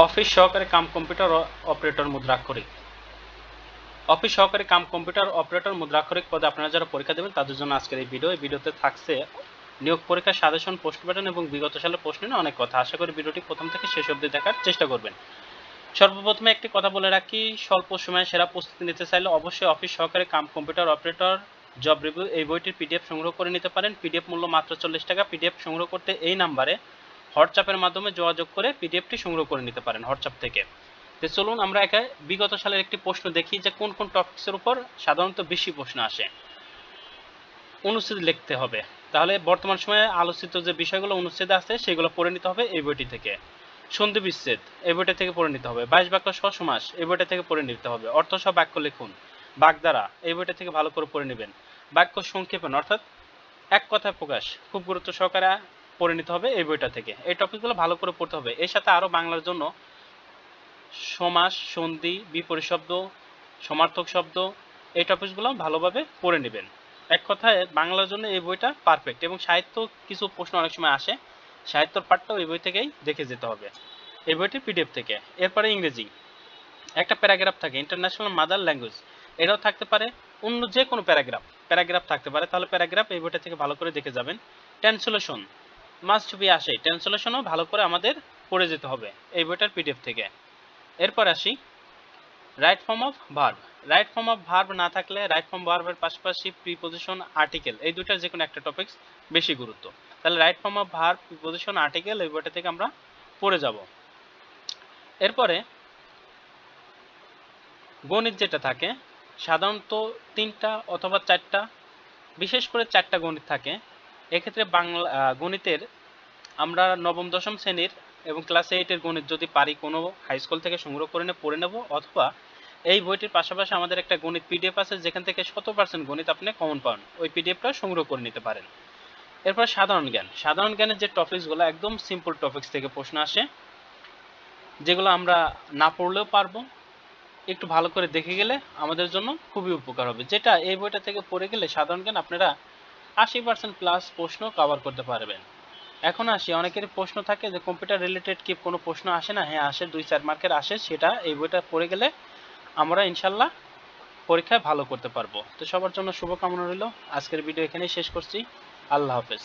Office সহকারী cum computer operator মুদ্রাক্ষরিক। Office সহকারী cum computer operator মুদ্রাক্ষরিক পদে আপনারা যারা পরীক্ষা দেবেন তাদের জন্য আজকের এই ভিডিওতে থাকছে নিয়োগ পরীক্ষার সাজেশন, পোস্ট প্যাটার্ন এবং বিগত সালের প্রশ্ন নিয়ে অনেক কথা। আশা করি ভিডিওটি প্রথম থেকে শেষ অবধি দেখার চেষ্টা করবেন। সর্বপ্রথমে একটি কথা বলে রাখি, স্বল্প সময়ে সেরা প্রস্তুতি নিতে চাইলে অবশ্যই অফিস সহকারী cum computer operator job review এই বইটির পিডিএফ সংগ্রহ করে নিতে পারেন। পিডিএফ মূল্য মাত্র 40 টাকা। পিডিএফ সংগ্রহ করতে এই নাম্বারে হোয়াটসঅ্যাপের মাধ্যমে যোগাযোগ করে পিডিএফটি সংগ্রহ করে নিতে পারেন হোয়াটসঅ্যাপ থেকে। তো চলুন আমরা বিগত সালের একটি প্রশ্ন দেখি যে কোন কোন টপিক্সের উপর সাধারণত বেশি প্রশ্ন আসে। অনুচ্ছেদ লিখতে হবে, তাহলে বর্তমান সময়ে আলোচিত যে বিষয়গুলো অনুচ্ছেদে আছে সেগুলো পড়ে নিতে হবে এই বইটি থেকে। সন্ধি বিচ্ছেদ এই বইটা থেকে পড়ে নিতে হবে। 22 বাক্য সমাস এই বইটা থেকে পড়ে নিতে হবে। অর্থসহ বাক্য লিখুন, বাগধারা এই বইটা থেকে ভালো করে পড়ে নেবেন। বাক্য সংক্ষেপণ অর্থাৎ এক কথায় প্রকাশ খুব গুরুত্ব সহকারে পড়ে নিতে হবে এই বইটা থেকে। এই টপিকগুলো ভালো করে পড়তে হবে। এর সাথে আরো বাংলার জন্য সমাস, সন্ধি, বিপরীত শব্দ, সমার্থক শব্দ এই টপিকগুলো ভালোভাবে পড়ে নেবেন। এক কথায় বাংলার জন্য এই বইটা পারফেক্ট। এবং সাহিত্য কিছু প্রশ্ন অনেক সময় আসে, সাহিত্যর পাঠটাও এই বই থেকেই দেখে যেতে হবে এই বইটি পিডিএফ থেকে। এরপরে ইংরেজি একটা প্যারাগ্রাফ থাকে, ইন্টারন্যাশনাল মাদার ল্যাঙ্গুয়েজ, এটাও থাকতে পারে। অন্য যে কোনো প্যারাগ্রাফ থাকতে পারে, তাহলে প্যারাগ্রাফ এই বইটা থেকে ভালো করে দেখে যাবেন। ট্রান্সলেশন মাস্ট বি আসে, ট্রান্সলেশনও ভালো করে আমাদের পড়ে যেতে হবে এই বইটার পিডিএফ থেকে। এরপর আসি right form of verb. Right form of verb না থাকলে রাইট ফর্ম ভার্বের পাশাপাশি প্রিপজিশন, আর্টিকেল এই দুইটার যে কোনো একটা টপিকস বেশি গুরুত্ব। তাহলে right form of verb, preposition, article এই বইটা থেকে আমরা পড়ে যাব। এরপরে গণিত যেটা থাকে সাধারণত 3টা অথবা 4টা, বিশেষ করে 4টা গণিত থাকে। এক্ষেত্রে বাংলা গণিতের আমরা নবম দশম শ্রেণীর এবং ক্লাস 8-এর গণিত যদি পারি কোনো হাই স্কুল থেকে সংগ্রহ করে পড়ে নেব, অথবা এই বইটির পাশাপাশি আমাদের একটা গণিত পিডিএফ আছে যেখান থেকে 100% গণিত আপনি কমন পান, ওই পিডিএফটা সংগ্রহ করে নিতে পারেন। এরপর সাধারণ জ্ঞান। সাধারণ জ্ঞানের যে টপিকসগুলো একদম সিম্পল টপিকস থেকে প্রশ্ন আসে, যেগুলো আমরা না পড়লেও পারবো, একটু ভালো করে দেখে গেলে আমাদের জন্য খুবই উপকার হবে। যেটা এই বইটা থেকে পড়ে গেলে সাধারণ জ্ঞান আপনারা 80% প্লাস প্রশ্ন কভার করতে পারবেন। এখন আসি, অনেকেরই প্রশ্ন থাকে যে কম্পিউটার রিলেটেড কি কোনো প্রশ্ন আসে না? হ্যাঁ আসে, 2-4 মার্কের আসে। সেটা এই বইটা পড়ে গেলে আমরা ইনশাল্লাহ পরীক্ষায় ভালো করতে পারবো। তো সবার জন্য শুভকামনা রইল। আজকের ভিডিও এখানেই শেষ করছি। আল্লাহ হাফেজ।